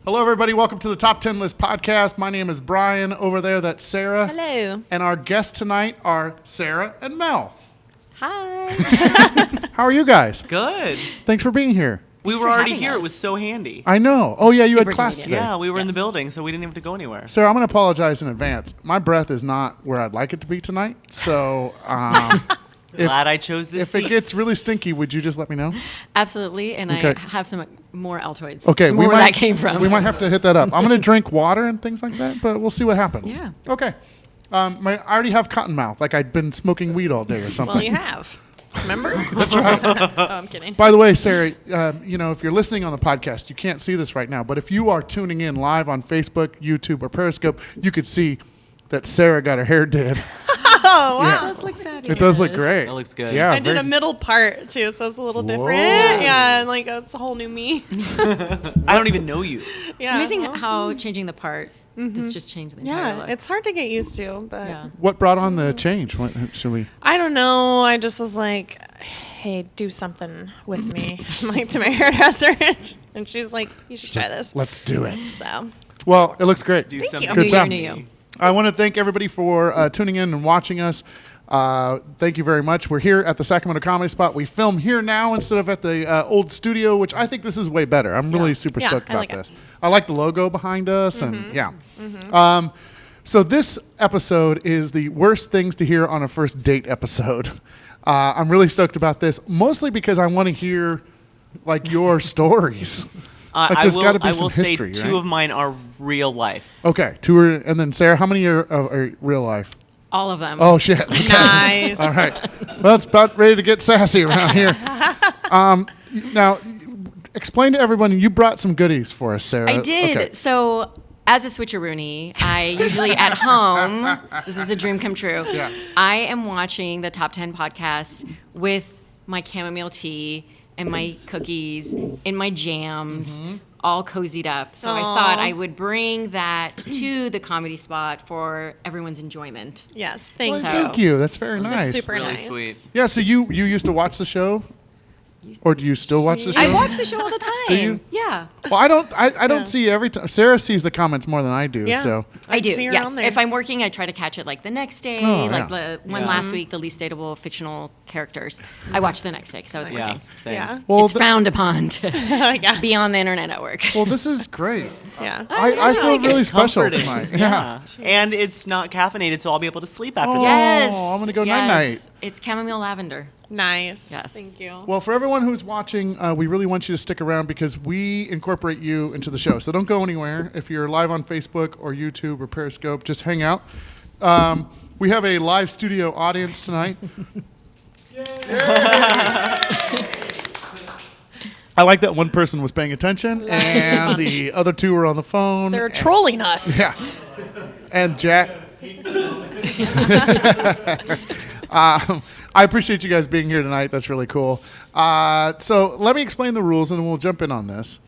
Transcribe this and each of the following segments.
Hello, everybody. Welcome to the Top 10 List podcast. My name is Brian. Over there, that's Sarah. Hello. And our guests tonight are Sarah and Mel. Hi. How are you guys? Good. Thanks for being here. We Thanks were for already having here. us. It was so handy. I know. Oh, yeah, you had Super class today. convenient. Yeah, we were in the Yes. building, so we didn't have to go anywhere. Sarah, I'm going to apologize in advance. My breath is not where I'd like it to be tonight. So Glad I chose this if seat. it gets really stinky, would you just let me know? Absolutely, and Okay. I have some more Altoids. Okay, More where that came from. We might have to hit that up. I'm going to drink water and things like that, but we'll see what happens. Yeah. Okay. I already have cotton mouth, like I'd been smoking weed all day or something. Well, you have. Remember? That's right. Oh, I'm kidding. By the way, Sarah, if you're listening on the podcast, you can't see this right now, but if you are tuning in live on Facebook, YouTube, or Periscope, you could see that Sarah got her hair did. Oh, wow. Yeah. It does look fabulous. It does look great. That looks good. Yeah, I did very- a middle part, too, so it's a little different. Whoa. Yeah, and, it's a whole new me. I don't even know you. Yeah. It's amazing how changing the part does just change the entire Yeah, look. it's hard to get used to, but yeah. What brought on the change? What, should we? I don't know. I just was like, hey, do something with me. I'm like, to my hairdresser, and she's like, you should try this. Let's do it. So, Well, it looks great. Do Thank something. you. Good New job. year, new you. I want to thank everybody for tuning in and watching us. Thank you very much. We're here at the Sacramento Comedy Spot. We film here now instead of at the old studio, which I think this is way better. I'm really super Yeah, stoked I about like it. this. I like the logo behind us, and yeah. So this episode is the worst things to hear on a first date episode. I'm really stoked about this, mostly because I want to hear your stories. There's gotta be I some will history, say right? two of mine are real life. Okay, two are, and then Sarah, how many are real life? All of them. Oh shit! Okay. nice. All right. Well, it's about ready to get sassy around here. Now, explain to everyone. You brought some goodies for us, Sarah. I did. Okay. So, as a switcheroony, I usually at home, this is a dream come true. Yeah. I am watching the Top 10 podcast with my chamomile tea and my cookies and my jams, all cozied up. So I thought I would bring that to the Comedy Spot for everyone's enjoyment. Yes, Well, thank thank you. you. That's very nice. Super Really nice. sweet. Yeah. So you used to watch the show, or do you still watch the show? I watch the show all the time. Do you? Yeah. Well, I don't. I don't Yeah. see every time. Sarah sees the comments more than I do. Yeah. So I do. see her Yes. on there. If I'm working, I try to catch it like the next day, Oh, like yeah. the one Yeah. last week, the least dateable fictional characters. I watch the next day because I was Yeah, working. same. Yeah. well, It's frowned upon to yeah. be on the internet at work. well, this is great. Yeah. I feel like it. really It's special comforting. tonight. Yeah. And it's not caffeinated, so I'll be able to sleep after Oh. this. Yes. I'm gonna go yes. night-night. It's chamomile lavender. Nice. Yes. Thank you. Well, for everyone who's watching, we really want you to stick around because we incorporate you into the show. So don't go anywhere. If you're live on Facebook or YouTube or Periscope, just hang out. We have a live studio audience tonight. I like that one person was paying attention and the other two were on the phone. They're trolling us. Yeah. And Jack. I appreciate you guys being here tonight. That's really cool. So let me explain the rules and we'll jump in on this.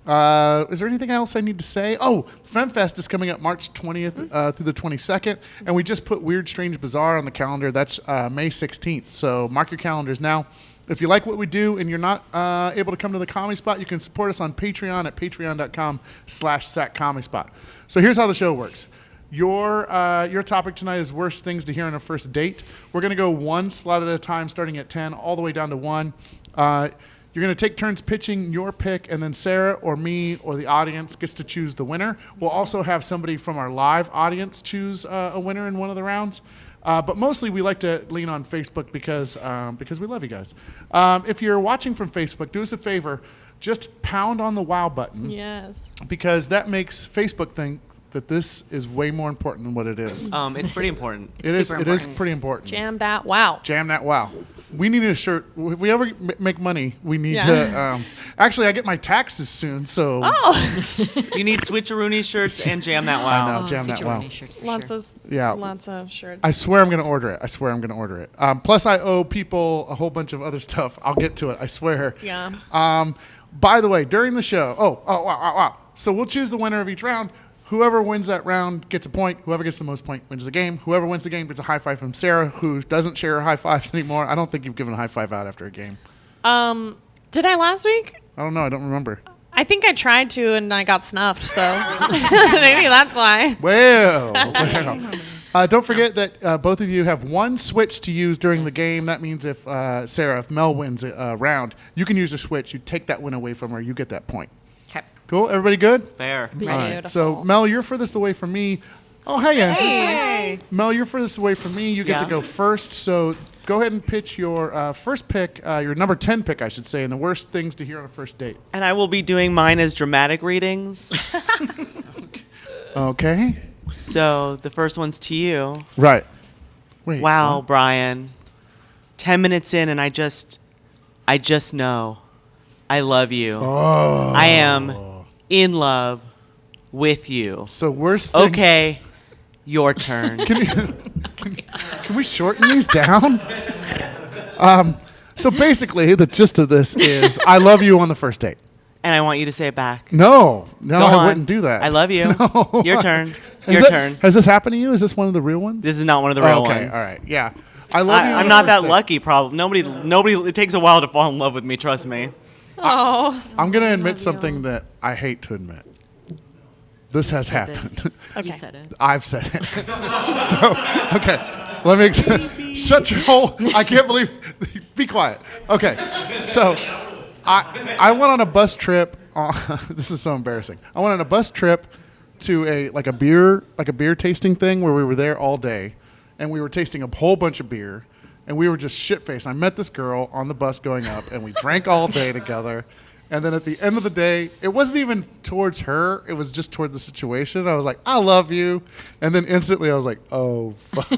Is there anything else I need to say? Oh, FemFest is coming up March 20th through the 22nd. And we just put Weird, Strange, Bizarre on the calendar. That's May 16th. So mark your calendars now. If you like what we do and you're not able to come to the Comedy Spot, you can support us on Patreon at patreon.com/SacComedySpot. So here's how the show works. Your topic tonight is worst things to hear on a first date. We're going to go one slot at a time, starting at 10, all the way down to 1. You're going to take turns pitching your pick, and then Sarah or me or the audience gets to choose the winner. We'll also have somebody from our live audience choose a winner in one of the rounds. But mostly we like to lean on Facebook because we love you guys. If you're watching from Facebook, do us a favor. Just pound on the wow button Yes. because that makes Facebook think that this is way more important than what it is. It's pretty important. It's super It is important. pretty important. Jam that. Wow. Jam that wow. We need a shirt. If we ever make money, we need Yeah. to. Actually, I get my taxes soon, so Oh, You need switcheroony shirts and jam that I wow. know. Jam that switcheroo wow. shirts for lots sure. of Yeah. lots of shirts. I swear I'm going to order it. Plus, I owe people a whole bunch of other stuff. I'll get to it. I swear. Yeah. By the way, during the show, wow. So we'll choose the winner of each round. Whoever wins that round gets a point. Whoever gets the most point wins the game. Whoever wins the game gets a high five from Sarah, who doesn't share her high fives anymore. I don't think you've given a high five out after a game. Did I last week? I don't know. I don't remember. I think I tried to and I got snuffed, so maybe that's why. Well. Don't forget that both of you have one switch to use during the game. That means if Sarah, if Mel wins a round, you can use your switch. You take that win away from her. You get that point. Okay. Cool. Everybody good? Fair. All right. Beautiful. So Mel, you're furthest away from me. Oh, hey, Andrew. Hey. Mel, you're furthest away from me. You get to Yeah. go first. So go ahead and pitch your first pick, your number 10 pick, I should say, and the worst things to hear on a first date. And I will be doing mine as dramatic readings. Okay. So the first one's to you. Right. Wait. Wow, what? Brian. 10 minutes in and I just know. I love you. Oh. I am in love with you. So worst thing. Okay, your turn. Can we shorten these down? So basically, the gist of this is I love you on the first date. And I want you to say it back. No, Go I on. wouldn't do that. I love you. No. Your turn. Has Your that- turn. Has this happened to you? Is this one of the real ones? This is not one of the real okay, ones. all right, yeah. I love you. on I'm the not first that date. lucky. Probably nobody. It takes a while to fall in love with me. Trust me. Oh. I'm gonna admit something that I hate to admit. This has said this. happened. Okay. You said it. I've said it. So, okay, let me shut your hole. I can't believe. Be quiet. Okay, so I went on a bus trip. This is so embarrassing. I went on a bus trip to a beer tasting thing where we were there all day, and we were tasting a whole bunch of beer, and we were just shit faced. I met this girl on the bus going up, and we drank all day together. And then at the end of the day, it wasn't even towards her. It was just towards the situation. I was like, I love you. And then instantly I was like, oh, fuck.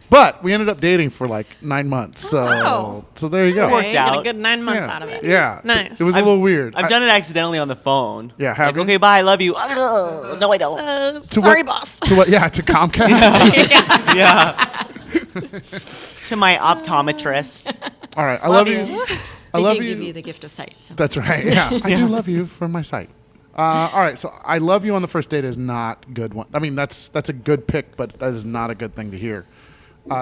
But we ended up dating for like 9 months. So Oh. so there you go. Worked Okay, get out. a good 9 months Yeah. out of it. Yeah. Nice. It was a little weird. I've done it accidentally on the phone. Yeah, have like, you? okay, bye. I love you. No, I don't. Sorry, what- boss. To what? Yeah, to Comcast. Yeah. To my optometrist. All right. I love you. I They love did you. give you the gift of sight. So. That's right. Yeah, I do love you from my sight. All right, so I love you on the first date is not good one. I mean, that's a good pick, but that is not a good thing to hear.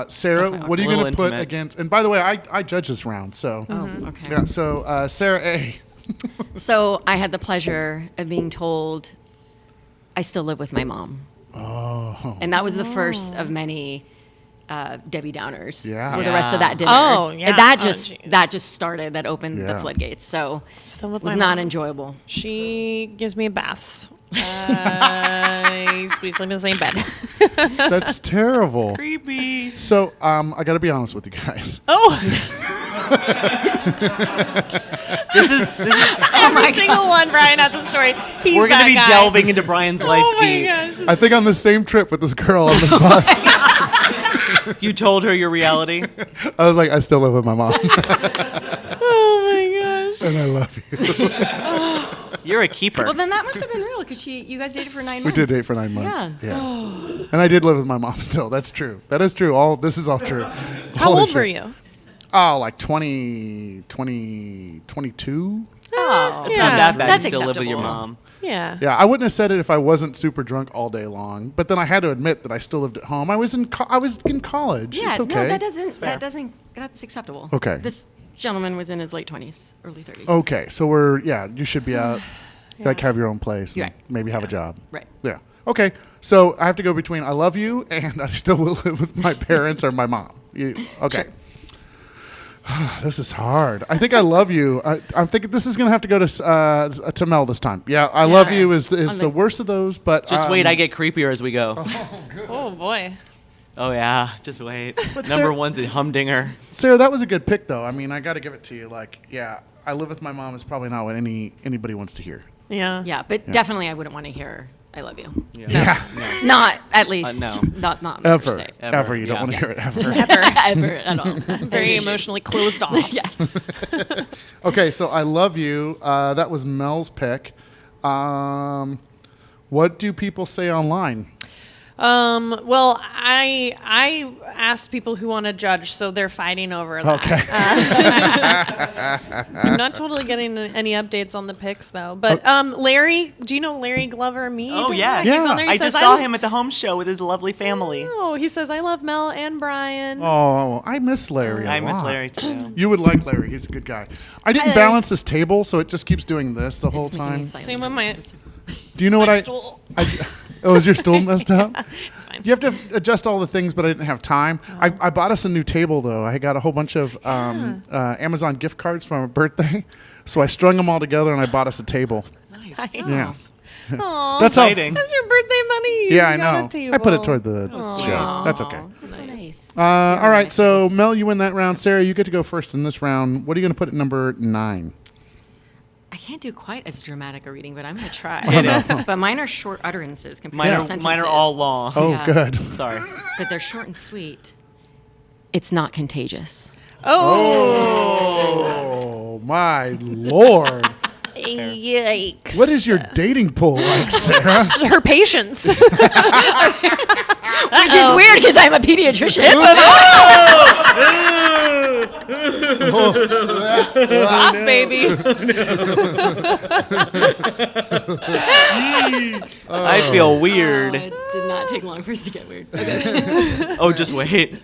Sarah, Definitely. what are you A little going to put intimate. against? And by the way, I judge this round, so Oh, okay. yeah. So Sarah A. So I had the pleasure of being told I still live with my mom. Oh. And that was the first of many Debbie Downers Yeah. for the rest of Yeah. that dinner. Oh, yeah. And that Oh, just jeez. that just started. That opened Yeah. the floodgates. So So it with was my not mom. enjoyable. She gives me baths. We sleep in the same bed. That's terrible. Creepy. So I got to be honest with you guys. Oh, This is every single one. Brian has a story. He's we're gonna that be guy. delving into Brian's life Oh my deep. gosh. I think on the same trip with this girl on this bus, You told her your reality. I was like, I still live with my mom, Oh my gosh. and I love you. You're a keeper. Well, then that must have been real because you guys dated for 9 We months. did date for 9 months. Yeah. And I did live with my mom still. That's true. That is true. This is all true. How Holy old shit. were you? Oh, like 20, 22? Oh, It's yeah. not that bad. That's You still live with your acceptable. mom. Yeah. Yeah, I wouldn't have said it if I wasn't super drunk all day long. But then I had to admit that I still lived at home. I was in college. Yeah, It's okay. no, that's acceptable. Okay. This gentleman was in his late 20s, early 30s. Okay, so you should be out, like have your own place, and Right. maybe have a job. Right. Yeah. Okay, so I have to go between I love you and I still will live with my parents or my mom. Okay. This is hard. I think I love you. I'm thinking this is going to have to go to Mel this time. Yeah, I love right. you is On the worst of those, but Just wait, I get creepier as we go. Oh boy. Oh yeah, just wait. But Number Sarah- one's a humdinger. Sarah, that was a good pick though. I mean, I got to give it to you. Like, yeah, I live with my mom is probably not what anybody wants to hear. Yeah. Yeah, but definitely I wouldn't want to hear I love you. Yeah. Not at least. no. Not on the first Ever. date. Ever. You don't Yeah. want to hear it ever. Ever at all. Very emotionally closed off. Yes. Okay, so I love you. That was Mel's pick. What do people say online? Well, I asked people who want to judge, so they're fighting over that. Okay. I'm not totally getting any updates on the picks though. But Larry, do you know Larry Glover Mead? Oh, yes. He's on there. He I says, just saw him at the home show with his lovely family. Oh, he says I love Mel and Brian. Oh, I miss Larry. I a miss lot. Larry, too. You would like Larry. He's a good guy. I didn't Larry. balance this table, so it just keeps doing this the whole It's making me time. slightly Same with nervous. Do you know what my I? stool. Oh, is your stool messed up? It's fine. You have to adjust all the things, but I didn't have time. I bought us a new table, though. I got a whole bunch of Amazon gift cards from a birthday. So I strung them all together, and I bought us a table. Nice. Yeah. Aw, That's how. Exciting. that's your birthday money. Yeah, I You got a know. table. I put it toward the Aw. show. That's okay. That's so nice. All right, so Mel, you win that round. Sarah, you get to go first in this round. What are you going to put at number 9? I can't do quite as dramatic a reading, but I'm going to try. know. But mine are short utterances compared to sentences. Mine are all long. Oh, Yeah. good. Sorry. But they're short and sweet. It's not contagious. Oh, my Lord. Yikes. What is your dating pool like, Sarah? her patience? Which is weird because I'm a pediatrician. Boss baby. I feel weird. It did not take long for us to get weird. Oh, just wait.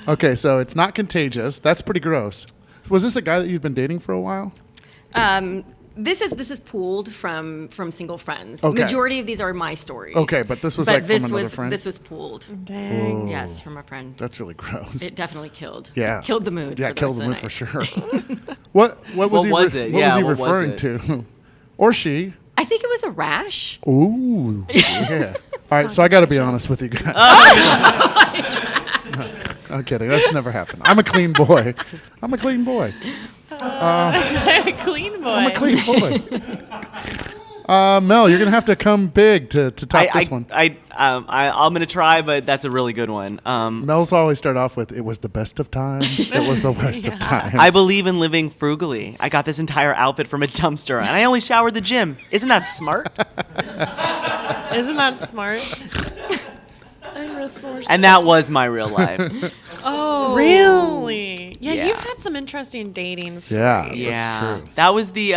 Okay, so it's not contagious. That's pretty gross. Was this a guy that you'd been dating for a while? This is pooled from single friends. Okay. Majority of these are my stories. Okay, but this was like this from another was, friend? This was pooled. Dang. Yes, from a friend. That's really gross. It definitely killed. Yeah. Killed the mood. Yeah, for the killed rest the of mood night. for sure. What was he? was it? What Yeah, was he what was referring it? to? Or she? I think it was a rash. Ooh, yeah. All right, so I got to be honest with you guys. I'm kidding. That's never happened. I'm a clean boy. I'm a clean boy. Clean boy. I'm a clean boy. Mel, you're gonna have to come big to top this one. I'm gonna try, but that's a really good one. Mel's always start off with, "It was the best of times. It was the worst of times." I believe in living frugally. I got this entire outfit from a dumpster, and I only showered the gym. Isn't that smart? Isn't that smart? I'm resourceful. And that was my real life. Oh, really? Yeah, Yeah. you've had some interesting dating stories. Yeah. Yeah, That's true. that was the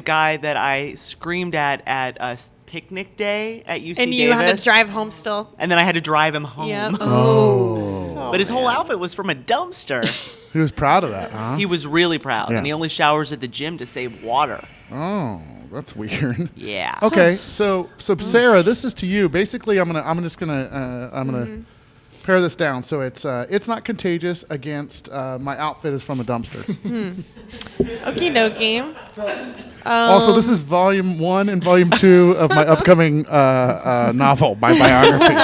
guy that I screamed at a picnic day at UC And you Davis. had to drive home still. and then I had to drive him home. Yep. Oh, But his whole outfit was from a dumpster. he was proud of that, huh? He was really proud, Yeah. and he only showers at the gym to save water. Oh, that's weird. Yeah. Okay, so Sarah, this is to you. Basically, I'm gonna pare this down. So it's not contagious against my outfit is from a dumpster. Okie dokie. Also, this is volume 1 and volume 2 of my upcoming novel, my biography.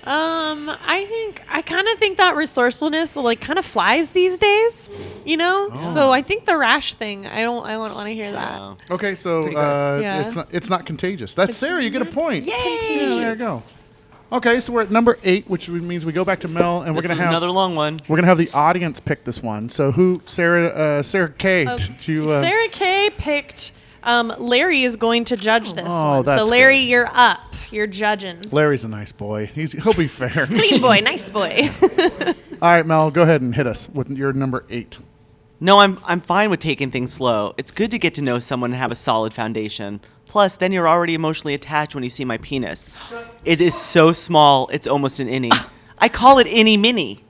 I kind of think that resourcefulness like kind of flies these days, you know. So I think the rash thing. I don't want to hear that. Uh, Okay, so Pretty gross. Yeah. it's not contagious. That's Sarah. You get a point. Yay! Yeah, there you go. Okay, so we're at number 8, which means we go back to Mel, and this we're is gonna have another long one. the audience pick this one. So who, Sarah K? Did you? Sarah K picked. Larry is going to judge this Oh, one. that's So Larry, good. you're up. You're judging. Larry's a nice boy. He'll be fair. Clean boy, nice boy. All right, Mel, go ahead and hit us with your number 8. No, I'm fine with taking things slow. It's good to get to know someone and have a solid foundation. Plus, then you're already emotionally attached when you see my penis. It is so small, it's almost an innie. I call it innie mini.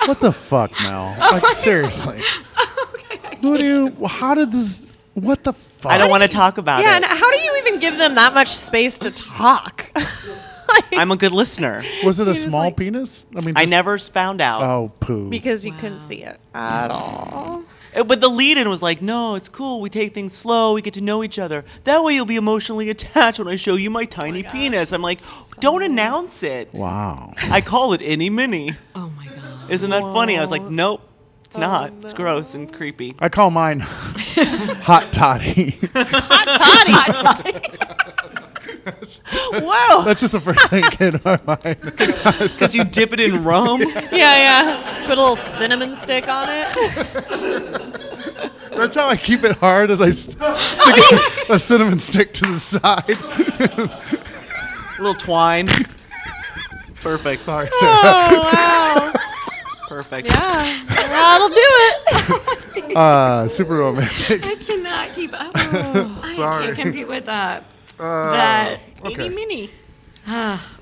What the fuck, Mel? Like seriously. How did this? What the fuck? I don't want to talk about Yeah, it. and how do you even give them that much space to talk? I'm a good listener. Was it a was small like- penis? I mean, I just- never found out. Oh, poo. Because you couldn't see it at all. But the lead-in was like, no, it's cool. We take things slow. We get to know each other. That way you'll be emotionally attached when I show you my tiny penis. I'm like, don't announce it. Wow. I call it innie mini. Oh my god. Isn't that funny? I was like, nope, it's not. It's gross and creepy. I call mine hot toddy. Hot toddy. Whoa. That's just the first thing that came to my mind. Because you dip it in rum. Yeah. Put a little cinnamon stick on it. That's how I keep it hard, as I stick a cinnamon stick to the side. A little twine. Perfect. Sorry, Sarah. Oh, wow. Perfect. Yeah. That'll do it. Super romantic. I cannot keep up. Sorry. I can't compete with that. That. Okay. Mini.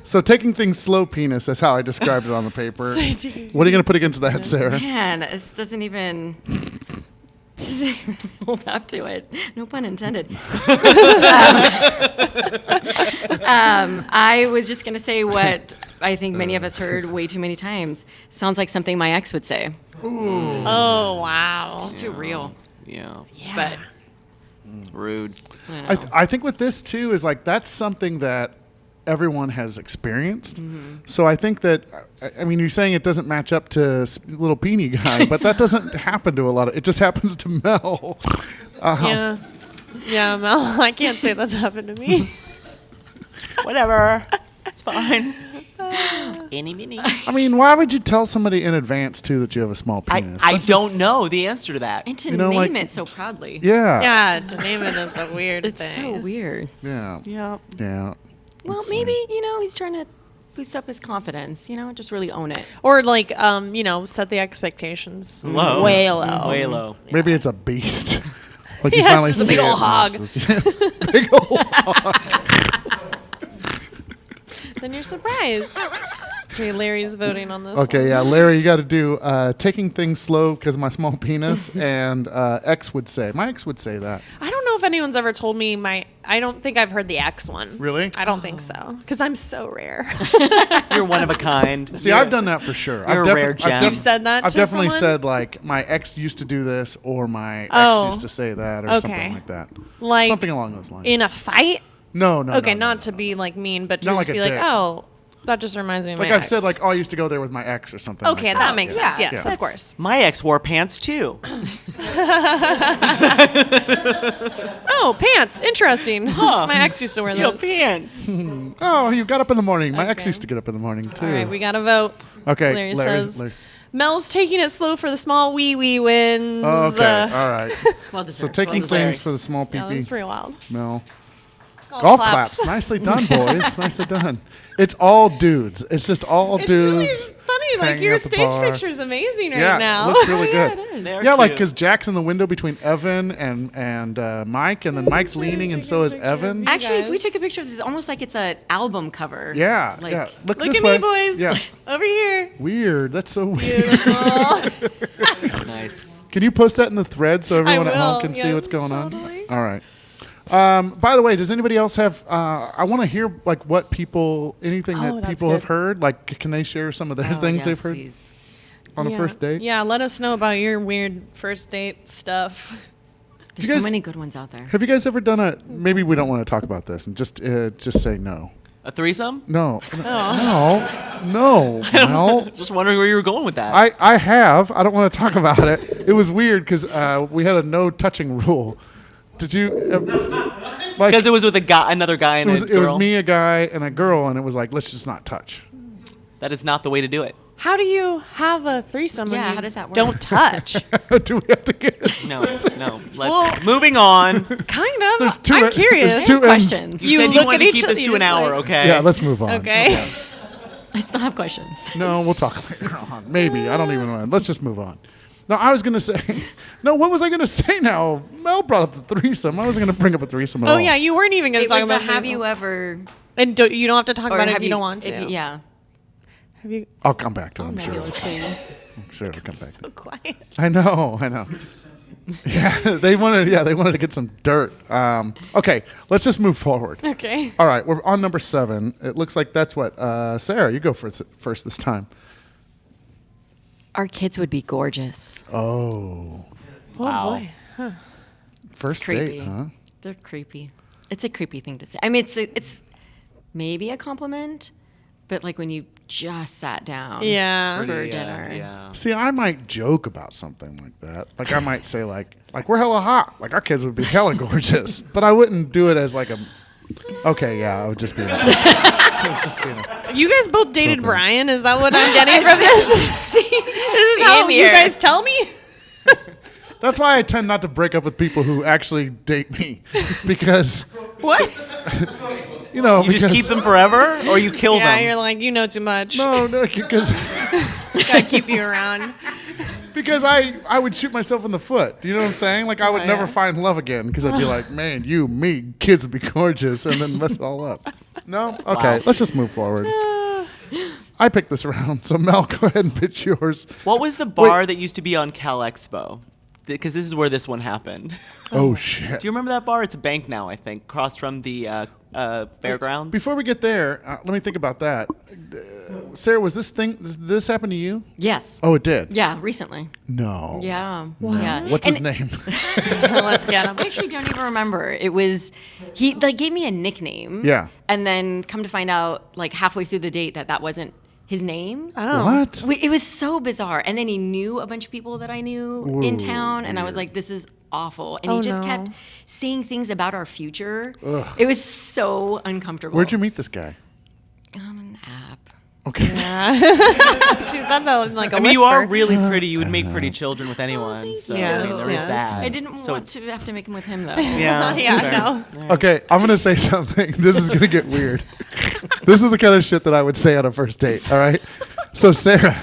So taking things slow, penis. That's how I described it on the paper. What are you going to put against that, Sarah? Man, this doesn't even hold up to it. No pun intended. I was just going to say what I think many of us heard way too many times. Sounds like something my ex would say. Oh, wow. It's too real. Yeah. But Rude. I know. I think with this too is like that's something that everyone has experienced. So I think that I mean you're saying it doesn't match up to little Peony guy, but that doesn't happen to a lot of. It just happens to Mel. Yeah. Yeah, Mel, I can't say that's happened to me. Whatever. It's fine. Any mini. I mean, why would you tell somebody in advance too that you have a small penis? I That's don't know the answer to that. And to You know, name like- it so proudly. Yeah. Yeah, to name it is the weird It's thing. so weird. Yeah. Yeah. Yeah. Well, maybe, he's trying to boost up his confidence, just really own it. Or like, set the expectations Low. way low. Way low. Maybe it's a beast. Like Yeah, it's just a see big ol' it, hog. and it's just- big old hog. Then you're surprised. Okay, Larry's voting on this. Okay, one. yeah, Larry, you got to do taking things slow because my small penis, and ex would say. My ex would say that. I don't know if anyone's ever told me I don't think I've heard the X one. Really? I don't think so. Because I'm so rare. You're one of a kind. See, I've done that for sure. You're a rare gem. You've said that I've to definitely someone? said like my ex used to do this, or my Oh. ex used to say that, or Okay. something like that. Like something along those lines. in a fight? No. Okay, no, not no, to no. be like mean, but to Not just like be a like, dick. oh, that just reminds me of Like my I've ex. said, like, oh, I used to go there with my ex or something. Okay, like that makes sense. yeah. Yes, Yeah. of course. My ex wore pants too. Oh, pants. Interesting. Huh. My ex used to wear Yo, those. pants. Oh, you got up in the morning. My ex Okay. used to get up in the morning too. All right, we got to vote. Okay, Larry Larry, says, Larry. Mel's taking it slow for the small wee wins. Oh, okay, all right. Well So deserved. taking Well deserved. things for the small Yeah, pee that's pretty wild. No. Golf claps. Nicely done, boys. Nicely done. It's all dudes. It's just all It's dudes. really funny. Like hanging your at the stage bar. picture is amazing right Yeah, now. looks really good. They're Yeah, like cute. because Jack's in the window between Evan and Mike, and then Mike's leaning, and so is Evan. Actually, if we guys. took a picture of this, it's almost like it's an album cover. Yeah, Like, yeah. Look Look this at way. me, boys. Yeah. Over here. Weird. That's so weird. Beautiful. Nice. Can you post that in the thread so everyone at home will, can see yes, what's going totally. on? All right. By the way, does anybody else have? I want to hear like what people, anything Oh, that that's people have good. heard. Like, can they share some of their Oh, things yes, they've heard please. on a first date? Yeah, let us know about your weird first date stuff. There's you guys- so many good ones out there. Have you guys ever done a? Maybe we don't want to talk about this, and just say no. A threesome? No. No. No. No. Just wondering where you were going with that. I have. I don't want to talk about it. It was weird because we had a no touching rule. Did you? Like Because it was with another guy and it was, a girl. it was me, a guy, and a girl, and it was like let's just not touch. That is not the way to do it. How do you have a threesome when Yeah, you how does that work? don't touch? Do we have to get? No, no. Well- Moving on. kind of. There's two. I'm curious. There's two ends. Questions. You, said you look wanted at to each keep other, this you to an just hour, like- okay? Yeah, let's move on. Okay. I still have questions. No, we'll talk later on. Maybe I don't even know. Let's just move on. No, I was gonna say. No, what was I gonna say? Now Mel brought up the threesome. I wasn't gonna bring up a threesome at all. Oh yeah, you weren't even going It to talk was a about have threesome. you ever, And you don't have to talk or about it have if you don't want to. yeah, Have you? I'll come back to it. I'm sure. nebulous things. I'm sure it'll come back. So quiet. I know. Yeah, they wanted. Yeah, they wanted to get some dirt. Okay, let's just move forward. Okay. All right, we're on number 7. It looks like that's what Sarah. You go first this time. Our kids would be gorgeous. Oh, Wow. Oh boy. first creepy. date, huh? They're creepy. It's a creepy thing to say. I mean, it's maybe a compliment, but like when you just sat down Yeah. for Pretty, dinner. Yeah. See, I might joke about something like that. Like I might say like we're hella hot. Like our kids would be hella gorgeous, but I wouldn't do it as like a. Okay, yeah, I would just be. You guys both dated Okay. Brian. Is that what I'm getting from this? See, This is how you guys tell me? That's why I tend not to break up with people who actually date me, because What? You know, You just keep them forever, or you kill Yeah, them? you're like, you know too much. No, because Gotta keep you around. because I would shoot myself in the foot. You know what I'm saying? Like I would Oh, never yeah. find love again because I'd be like, man, you, me, kids would be gorgeous, and then mess it all up. No, okay, Wow. let's just move forward. I picked this round, so Mel, go ahead and pitch yours. What was the bar that used to be on Cal Expo? Because this is where this one happened. Oh shit! Do you remember that bar? It's a bank now, I think, across from the fairgrounds. Before we get there, let me think about that. Sarah, was this thing? Did this happen to you? Yes. Oh, it did. Yeah, recently. No. Yeah. Yeah. What's And his name? Let's get him. I actually don't even remember. It was he like gave me a nickname. Yeah. And then come to find out like halfway through the date that wasn't his name. Oh. What? It was so bizarre. And then he knew a bunch of people that I knew in town, and I was like, this is awful. And Oh, he just no. kept saying things about our future. It was so uncomfortable. Where'd you meet this guy? An app. Okay. She said that in like a I mean, you whisper. are really pretty. You would make pretty children with anyone. So I Yes, mean, there is yes. that. I didn't So want it's- to have to make him with him though. Yeah. Yeah, fair. no. Okay, I'm gonna say something. This is gonna get weird. This is the kind of shit that I would say on a first date. All right. So Sarah,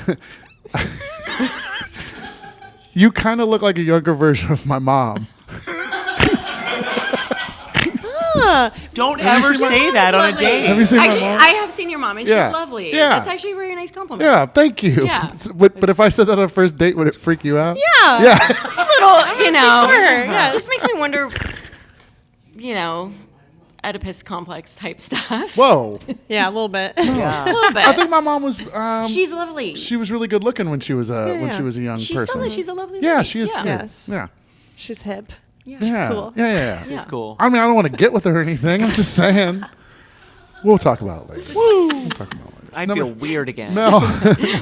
you kind of look like a younger version of my mom. Don't Have you ever seen my- say that on a Lovely. date. Have you seen Actually, my mom? I have seen your mom, and she's Yeah. lovely. Yeah. That's actually a very nice compliment. Yeah, thank you. Yeah. But if I said that on a first date, would it freak you out? Yeah. Yeah. It's a little, you know, for her, yes. it just makes me wonder, you know, Oedipus complex type stuff. Whoa. Yeah, a little bit. A little bit. I think my mom was. She's lovely. She was really good looking when she was when Yeah. she was a young She's person. still is. She's a lovely Yeah, lady. she is. Yeah. Yeah. Yes. Yeah. She's hip. Yeah. Yeah. cool. Yeah. Yeah. It's cool. I mean, I don't want to get with her or anything. I'm just saying. We'll talk about it later. We'll talk about it later. I Number- feel weird again. No.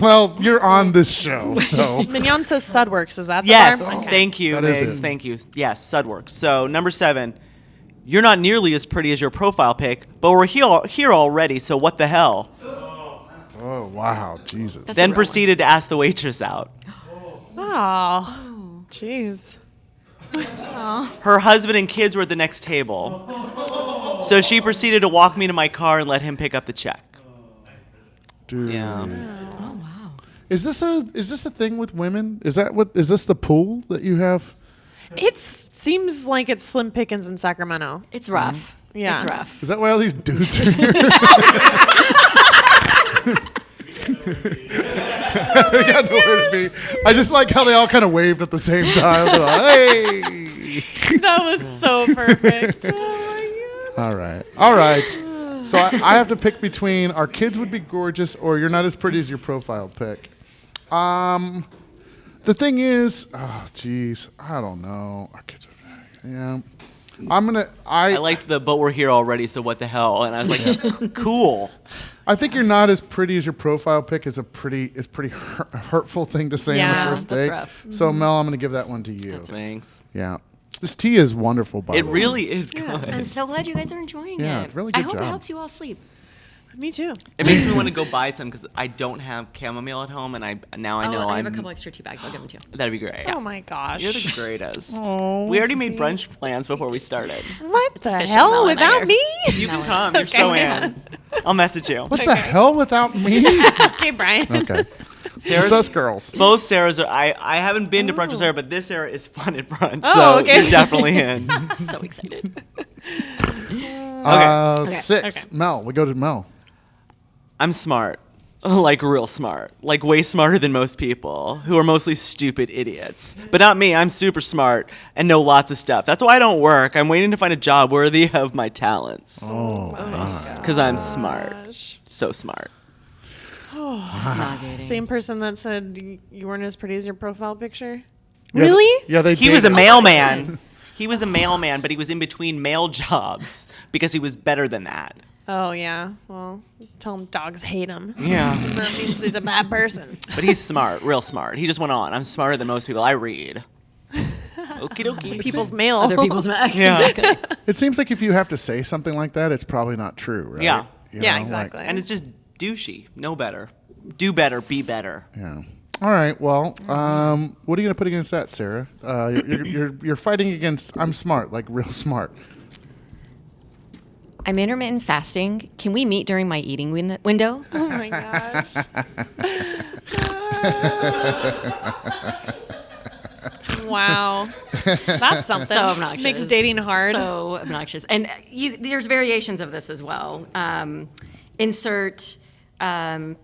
Well, you're on this show, so. Mignon says Sudworks. Is that the Yes. bar? Okay. Thank you, That is Migs. it. Thank you. Yes, Sudworks. So number 7, you're not nearly as pretty as your profile pic, but we're here already. So what the hell? Oh wow, Jesus. That's Then a real proceeded to ask the waitress out. Oh. Jeez. Her husband and kids were at the next table. So she proceeded to walk me to my car and let him pick up the check. Dude. Yeah. Oh wow. Is this a thing with women? Is this the pool that you have? It seems like it's slim pickings in Sacramento. It's rough. Yeah. It's rough. Is that why all these dudes are here? They got nowhere to be. I just like how they all kind of waved at the same time. They're like, hey. That was so perfect. Oh my God. All right. So I have to pick between our kids would be gorgeous or you're not as pretty as your profile pic. The thing is, oh geez, I don't know. Our kids would, yeah. I liked the but we're here already, so what the hell? And I was like, cool. I think you're not as pretty as your profile pic is pretty hurtful thing to say on Yeah, the first that's date. rough. So Mel, I'm going to give that one to you. Thanks. Yeah. This tea is wonderful, by It the way. really is good. I'm so glad you guys are enjoying Yeah, it. really I good hope job. it helps you all sleep. Me too. It makes me want to go buy some because I don't have chamomile at home, and I know I have I'm. a couple extra tea bags. I'll give them to you. That'd be great. Oh my gosh. You're the greatest. Oh, We already made brunch plans before we started. What the official, hell? Mel and I Without are- me? You can come. You're so in. I'll message you. what the hell without me? Okay, Brian. Okay. Sarah's, Just us girls. Both Sarahs are. I haven't been to brunch with Sarah, but this Sarah is fun at brunch. Oh, so okay. you're definitely in. I'm so excited. Okay. 6. Okay. Mel. We go to Mel. I'm smart. Like real smart. Like way smarter than most people who are mostly stupid idiots. But not me. I'm super smart and know lots of stuff. That's why I don't work. I'm waiting to find a job worthy of my talents. Oh, Because I'm smart. Gosh. So smart. It's nauseating. Same person that said you weren't as pretty as your profile picture? Yeah, Really? Yeah, they He was a dated. mailman. He was a mailman, but he was in between mail jobs because he was better than that. Oh, yeah. Well, tell him dogs hate him. Yeah. That means he's a bad person. But he's smart, real smart. He just went on. I'm smarter than most people. I read. Okie dokie. People's mail. Other people's Mac. Yeah. It seems like if you have to say something like that, it's probably not true, right? Yeah. You Yeah, know, like- exactly. And it's just douchey. Know better. Do better. Be better. yeah. All right. Well, what are you gonna put against that, Sarah? You're fighting against. I'm smart, like real smart. I'm intermittent fasting. Can we meet during my eating window? Oh my gosh. Wow. That's something. So obnoxious. Makes dating hard. So obnoxious. And there's variations of this as well. Insert, keto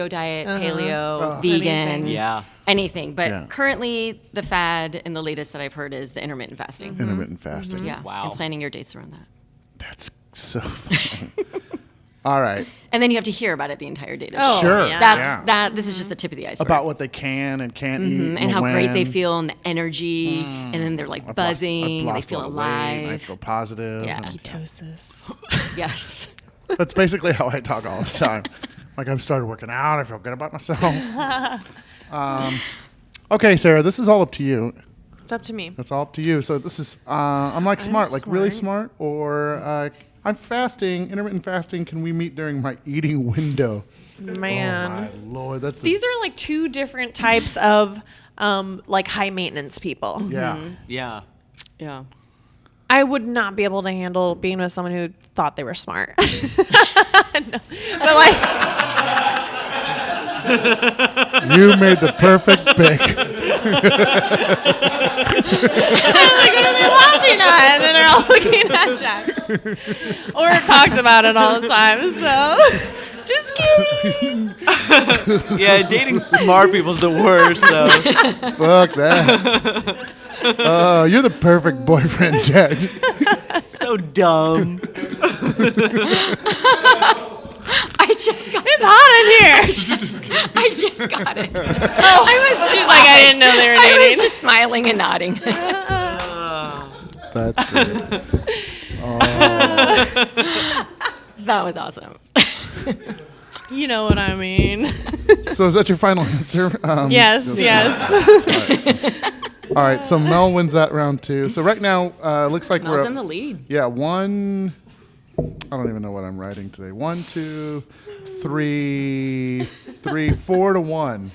diet, paleo, vegan. Yeah. Anything. But Yeah. currently, the fad and the latest that I've heard is the intermittent fasting. Intermittent fasting. Yeah. Wow. And planning your dates around that. That's so funny. All right. And then you have to hear about it the entire day. Oh, Sure. yeah. That's this is just the tip of the iceberg. About what they can and can't eat. and how great they when. feel and the energy, and then they're like I've buzzing, lost they feel a lot of weight, I alive. feel positive. Yeah. and- Ketosis. Yes. That's basically how I talk all the time. Like I've started working out. I feel good about myself. Okay, Sarah, this is all up to you. It's up to me. That's all up to you. So this is, I'm like smart, like really smart, or I'm fasting, intermittent fasting. Can we meet during my eating window? Man. Oh my Lord, that's These are like two different types of like high maintenance people. yeah. Yeah. Yeah. I would not be able to handle being with someone who thought they were smart. No. But like, You made the perfect pick. like, what are they laughing at? And then they're all looking at Jack. Or talked about it all the time. So, just kidding. Yeah, dating smart people's the worst. So Fuck that. You're the perfect boyfriend, Jack. so dumb. I just got It's hot in here. I just got it. Oh, she's like, I didn't know they were I was dating. just smiling and nodding. That's great. That was awesome. You know what I mean. So is that your final answer? Yes, that's- yes. All right, so Mel wins that round too. So right now, looks like Mel's we're in the lead. yeah, one. I don't even know what I'm writing today. 1, 2, 3, 4 to 1.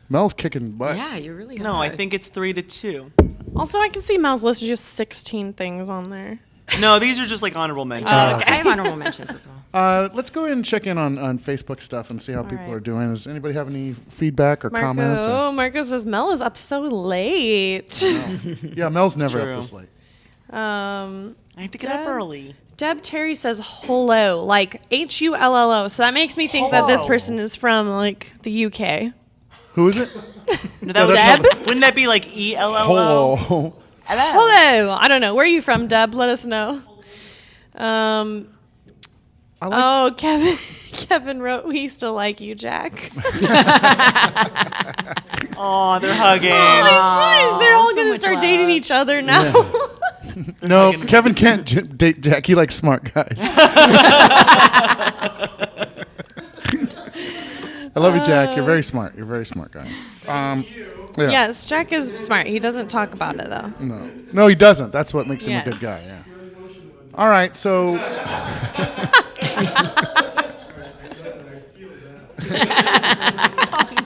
Mel's kicking butt. Yeah, you're really No, I hard. think it's 3-2. Also, I can see Mel's list is just 16 things on there. No, these are just like honorable mentions. I have honorable mentions as well. Let's go ahead and check in on Facebook stuff and see how people right. are doing. Does anybody have any feedback or comments? Marco says Mel is up so late. Yeah, Mel's never True. up this late. I have to get up early. Deb Terry says hello, like HULLO. So that makes me think that this Hello. person is from like the UK. Who is it? No, that would Deb? wouldn't that be like ELLO? Hello. Hello. I don't know. Where are you from, Deb? Let us know. I like Oh, Kevin wrote, we still like you, Jack. Oh, they're hugging. They're all so going to much start love. dating each other now. no. Kevin can't date Jack. He likes smart guys. I love you, Jack. You're very smart. You're a very smart guy. Yeah. Yes, Jack is smart. He doesn't talk about it, though. No, he doesn't. That's what makes him a good Yes. guy. Yeah. All right. So.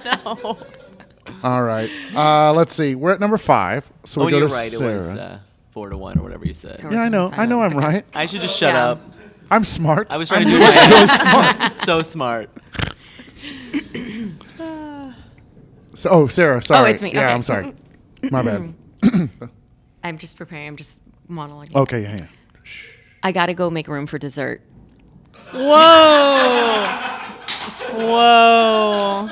No. All right. Let's see. We're at number 5. So Oh, we go you're to right. Sarah. It was 4-1 or whatever you said. Yeah, I know. I know I'm right. I should just shut Yeah. up. I'm smart. I was trying to I'm do my really smart. so smart. So, Sarah, sorry. it's me. Yeah, Okay. I'm sorry. My bad. I'm just preparing. I'm just monologuing. Okay, yeah. I got to go make room for dessert. Whoa. Whoa.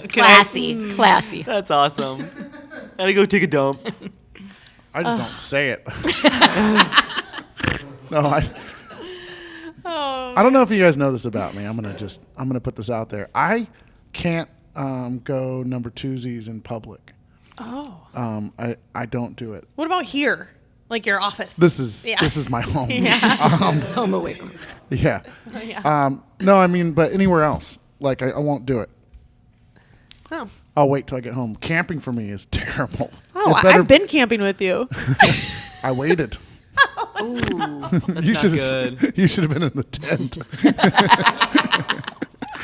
Classy. Classy. That's awesome. Gotta go take a dump. I just don't say it. No, I don't know if you guys know this about me. I'm gonna put this out there. I can't go number twosies in public. Oh. I don't do it. What about here? Like your office? This is Yeah. this is my home. Home away from. Yeah. Yeah. No, I mean, but anywhere else, like I won't do it. Oh. I'll wait till I get home. Camping for me is terrible. Oh, It better- I've been camping with you. I waited. Ooh, that's You not should good. you should have been in the tent.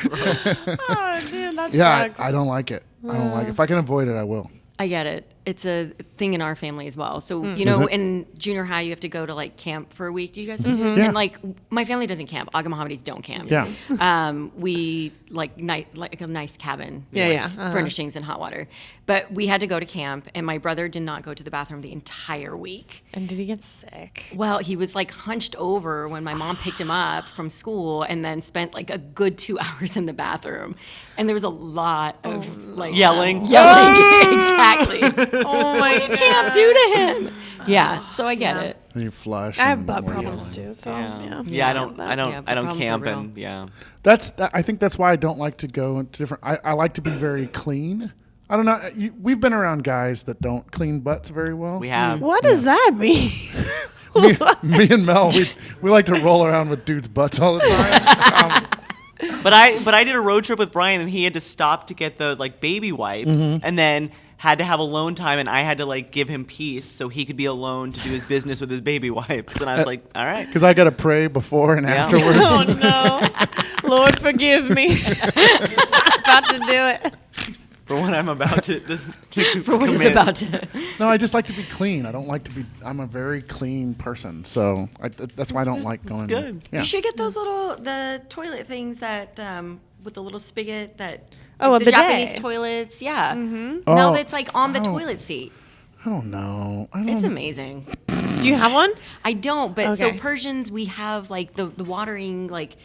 Oh, dude, that Yeah, sucks. I don't like it. I don't like it. If I can avoid it, I will. I get it. it's a thing in our family as well. So, you know, in junior high, you have to go to like camp for a week. Do you guys have to? Yeah. And like, my family doesn't camp. Aga Mohammedis don't camp. Yeah. We like a nice cabin Yeah, with yeah. furnishings and hot water. But we had to go to camp, and my brother did not go to the bathroom the entire week. And did he get sick? Well, he was like hunched over when my mom picked him up from school, and then spent like a good 2 hours in the bathroom. And there was a lot of like Yelling. Exactly. Oh my You can't do to him. Yeah, so I get it. And you flush. I have and butt more problems yelling. too, so Yeah, yeah. I don't problems are camp real. and yeah. I think that's why I don't like to go into different. I like to be very clean. I don't know. We've been around guys that don't clean butts very well. We have. What does that mean? Me and Mel, we like to roll around with dudes' butts all the time. But I did a road trip with Brian, and he had to stop to get the like baby wipes, and then had to have alone time, and I had to like give him peace so he could be alone to do his business with his baby wipes. And I was like, all right. Because I got to pray before and Yeah. afterwards. Oh no. Lord forgive me. About to do it. For what I'm about to For what he's commit. about to. No, I just like to be clean. I don't like to be. I'm a very clean person, so that's why I don't like going. good. Yeah. You should get those the toilet things that with the little spigot that. Oh, like a the bidet. Japanese toilets, yeah. Oh, Now it's like on the I don't- toilet seat. I don't know. I don't. It's amazing. Do you have one? I don't, but so Okay. Persians, we have like the watering like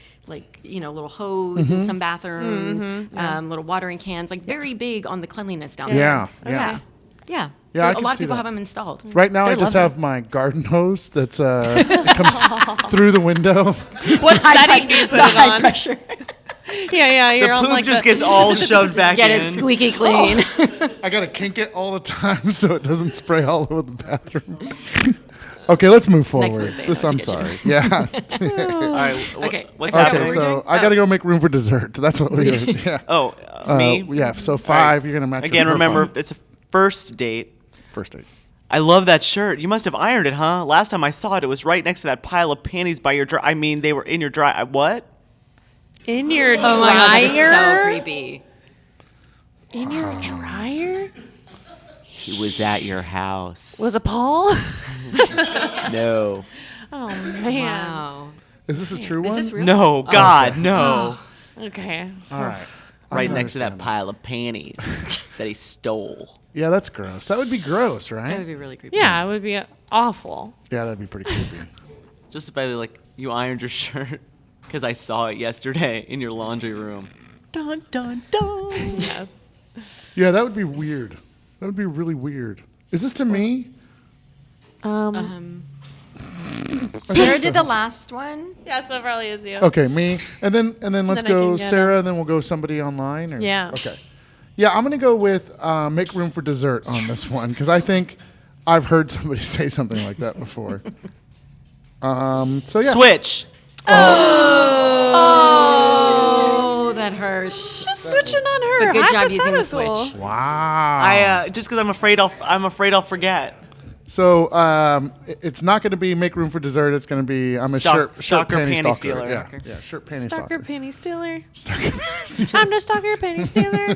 you know, little hose in some bathrooms, little watering cans, like very big on the cleanliness down Yeah, there. yeah. Yeah. Yeah, So I a can lot of see people that. have them installed. Right now, I They're just lovely. have my garden hose that's it comes through the window. What setting do you put it High on? pressure. Yeah, The you're on poop like just the, gets all shoved back Get in. it squeaky clean. I gotta kink it all the time so it doesn't spray all over the bathroom. Okay, let's move forward. birthday, This, I'll I'm get you. sorry. Yeah. All right. Okay. What's Okay, happening? Okay, we're so doing- I gotta go make room for dessert. That's what we're doing. Yeah. Oh, me. Yeah. So All 5. right. You're gonna match. Again, your remember, fun. it's a first date. First date. I love that shirt. You must have ironed it, huh? Last time I saw it, it was right next to that pile of panties by your dry. I mean, they were in your dry. What? in your dryer. Oh my god, that is so creepy. In your dryer? He was at your house. Was it Paul? No. Oh man. Wow. Is this a true Is one? this real? No, God, no. Okay. All right. I Right can next to that understand pile of panties that he stole. Yeah, that's gross. That would be gross, That right? would be really creepy. Yeah, it would be awful. Yeah, that'd be pretty creepy. Just by like, you ironed your shirt because I saw it yesterday in your laundry room. Dun, dun, dun. Yes. Yeah, that would be weird. That would be really weird. Is this to me? Sarah did the last one. Yes, that probably is you. Okay, me, and then let's then I go can get Sarah, and then we'll go somebody online. Or? Yeah. Okay. Yeah, I'm gonna go with make room for dessert on this one because I think I've heard somebody say something like that before. So yeah. Switch. Oh, that hurts. Just switching on her. But good job using the Hypothetical. switch. Wow. I just because I'm afraid I'll forget. So it's not going to be make room for dessert. It's going to be I'm a shirt Stalker panty panty stalker. stealer. Yeah, yeah, shirt panty Stalker stalker. penny stealer. Stalker panty stealer. I'm the stalker penny stealer.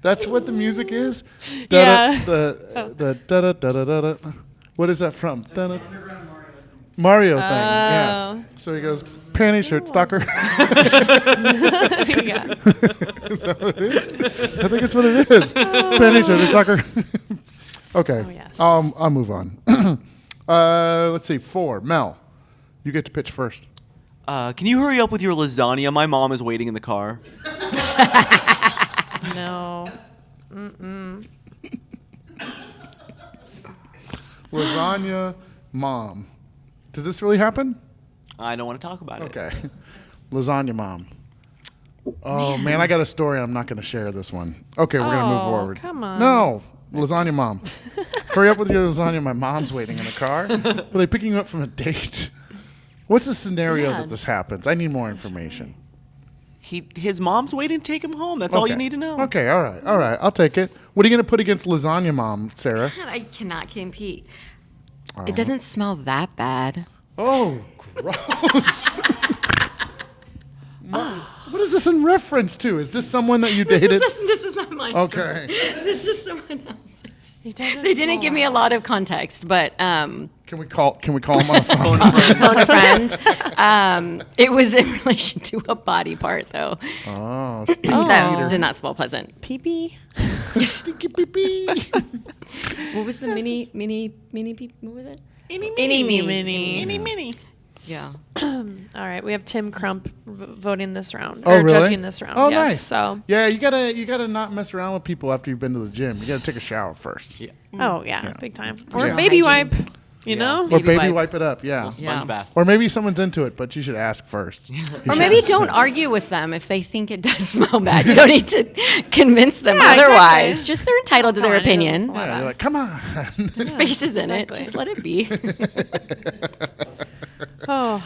That's what the music is. Yeah. The da da da da da da. What is that from? Da-da. Mario thing. Yeah. Oh. So he goes panty shirt stalker. Yeah. Is that what it is? I think it's what it is. Panty shirt stalker. Okay. Oh, yes. I'll move on. Let's see. 4. Mel, you get to pitch first. Can you hurry up with your lasagna? My mom is waiting in the car. No. Lasagna mom. Did this really happen? I don't want to talk about it. Okay. Lasagna mom. Oh, man, I got a story. I'm not going to share this one. Okay, we're going to move Oh, forward. come on. No, lasagna mom. Hurry up with your lasagna. My mom's waiting in the car. Were they picking you up from a date? What's the scenario Yeah. that this happens? I need more information. His mom's waiting to take him home. That's all you Okay. need to know. Okay, all right. I'll take it. What are you going to put against lasagna mom, Sarah? God, I cannot compete. It doesn't smell that bad. Oh, gross. What is this in reference to? Is this someone that you dated? This is not mine. Okay. This is someone else. They didn't give me a lot of context, but Can we call him on the phone? phone a friend. It was in relation to a body part, though. Oh, That did not smell pleasant. Pee-pee. stinky pee-pee. What was the mini what was it? Mini. Yeah. All right, we have Tim Crump voting this round. Oh, or really? judging this round. Oh, yes, nice. So. Yeah, you gotta not mess around with people after you've been to the gym. You gotta take a shower first. Yeah. Oh yeah, big time. Or Yeah. baby Hygiene. wipe. You know. Or baby wipe. wipe it up, yeah. Little sponge Yeah. bath. Or maybe someone's into it, but you should ask first. Or maybe don't argue with them if they think it does smell bad. You don't need to convince them Yeah, otherwise. exactly. Just they're entitled to their Come on, it doesn't opinion. smell Yeah, you're like, come on. Face is in exactly. it. Just let it be. Oh,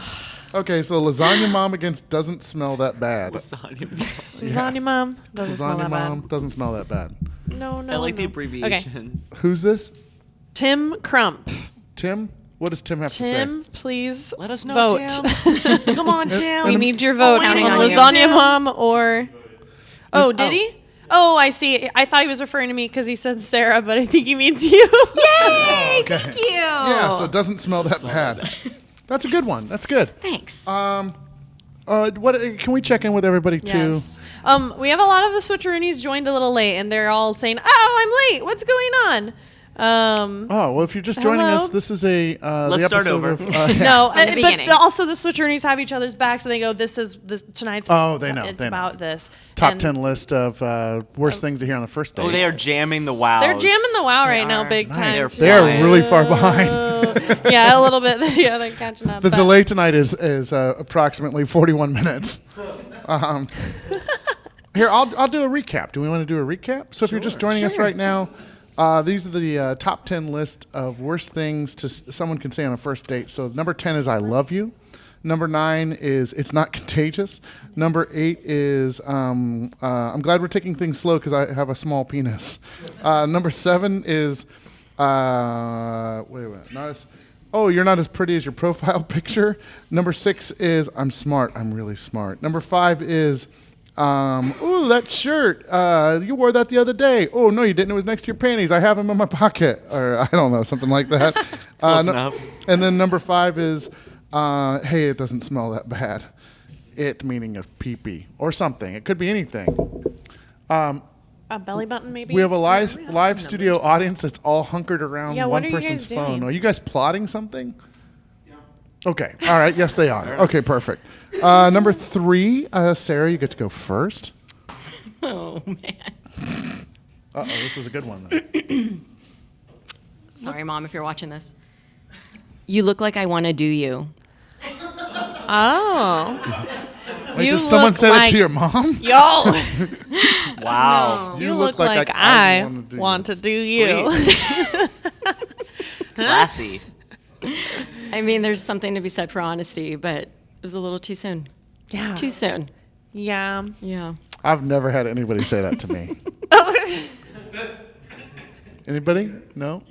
Okay, so lasagna mom against doesn't smell that bad. lasagna mom doesn't smell Lasagna that mom bad. doesn't smell that bad. No. I like the no. abbreviations. Who's this? Tim Crump. Tim? What does Tim have to say? Tim, please Let us know, vote. Tim. Come on, Tim. We need your vote on Counting on you. lasagna Tim. mom or. Oh, did Oh. he? Oh, I see. I thought he was referring to me because he said Sarah, but I think he means you. Yay! Okay. Thank you. Yeah, so it doesn't smell that bad. That's a good one. That's good. Thanks. What can we check in with everybody too? Yes. We have a lot of the switcheroonies joined a little late, and they're all saying, "Oh, I'm late. What's going on?" Oh, well, if you're just joining Hello? us, this is a Let's the start episode over. Of, No, From the beginning. but also the switcheroonies have each other's backs, and they go, "This is tonight's." Oh, they know, It's they know. about this. top And 10 list of worst things to hear on the first date. Oh, they are jamming the wows. They're jamming the wow right now, big time. Nice. too. They're really far behind. Yeah, a little bit. Yeah, they're catching up. The but- delay tonight is approximately 41 minutes. Here, I'll do a recap. Do we want to do a recap? So if you're just joining us right now, these are the top 10 list of worst things someone can say on a first date. So number 10 is I love you. Number 9 is it's not contagious. Number 8 is I'm glad we're taking things slow because I have a small penis. Number 7 is wait a minute, not as. Oh, you're not as pretty as your profile picture. Number 6 is I'm smart. I'm really smart. Number 5 is ooh, that shirt. You wore that the other day. Oh, no, you didn't. It was next to your panties. I have them in my pocket. Or I don't know, something like that. Close enough. And then number 5 is, hey, it doesn't smell that bad. It meaning a pee-pee or something. It could be anything. a belly button, maybe. We have a live studio audience that's all hunkered around Yeah, what one are you person's guys phone. doing? Are you guys plotting something? Okay. All right. Yes, they are. Okay, perfect. Number 3, Sarah, you get to go first. Oh man. Uh-oh, this is a good one. Then. Sorry, Mom, if you're watching this. You look like I want to do you. Oh. Wait, You did someone look say it like- to your mom? Yo. Wow. You look like I want to do you. Classy. I mean, there's something to be said for honesty, but it was a little too soon. Yeah. Too soon. Yeah. Yeah. I've never had anybody say that to me. Anybody? No?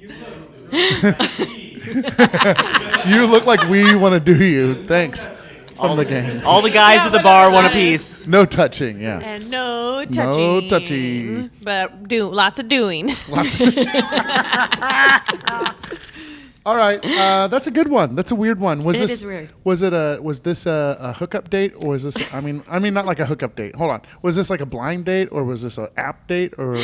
You look like we want to do you. Thanks. From the game. All the guys at the bar want a piece. No touching, yeah. And no touching. No touchy. But lots of doing. Lots. All right, that's a good one. That's a weird one. It is weird. Was this a hookup date, or was this? I mean, not like a hookup date. Hold on. Was this like a blind date, or was this an app date, or?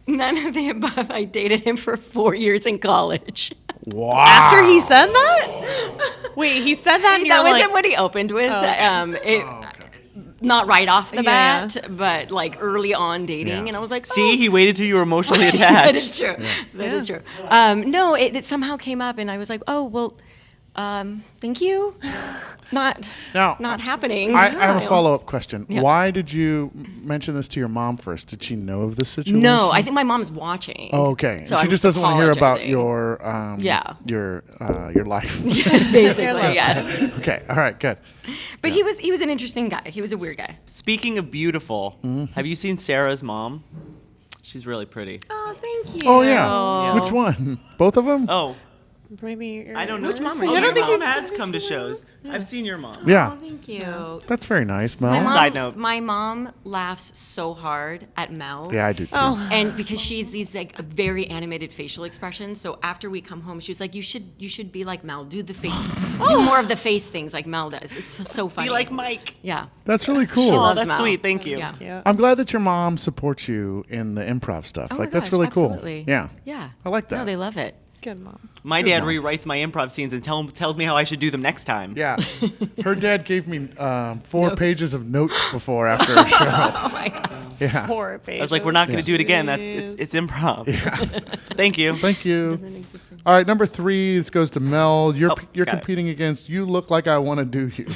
None of the above. I dated him for 4 years in college. Wow. After he said that? Wait, he said that and you're That like, wasn't what he opened with. okay. Not right off the Yeah, bat, but like early on dating. Yeah. And I was like, See, oh. he waited till you were emotionally That is attached. true. That is true. No, it somehow came up, and I was like, oh, well, thank you. Not happening. I have a follow-up question. Yeah. Why did you mention this to your mom first? Did she know of this situation? No, I think my mom's watching. Oh, okay. So She I just was doesn't want to hear about apologizing. your your life. Basically, yes. Okay. All right. Good. But he was an interesting guy. He was a weird guy. Speaking of beautiful, have you seen Sarah's mom? She's really pretty. Oh, thank you. Oh yeah. Which one? Both of them? Oh, Maybe. I don't know. Which mom are Oh, you? your I don't think mom you've has seen come to her. shows. I've seen your mom. Yeah, Thank you. that's very nice, My, Mel. mom's- Side note. my mom laughs so hard at Mel. Yeah, I do too. Oh. And because she's these like very animated facial expressions, so after we come home, she was like, "You should be like Mel. Do the face, do more of the face things like Mel does. It's so funny." Be like Mike. yeah. That's really She cool. Oh, loves that's Mel. sweet. Thank you. Yeah. Cute. I'm glad that your mom supports you in the improv stuff. Oh like my that's gosh, really cool. absolutely. Yeah. Yeah. I like that. No, they love it. Good mom. My dad rewrites my improv scenes and tells me how I should do them next time. Yeah. Her dad gave me 4 pages of notes before after a show. Oh my god. Yeah. Poor baby. I was like, we're not going to do it again. It's improv. Thank you. Thank you. All right, number 3. This goes to Mel. You're Oh, got it. competing against You Look Like I Want to Do You.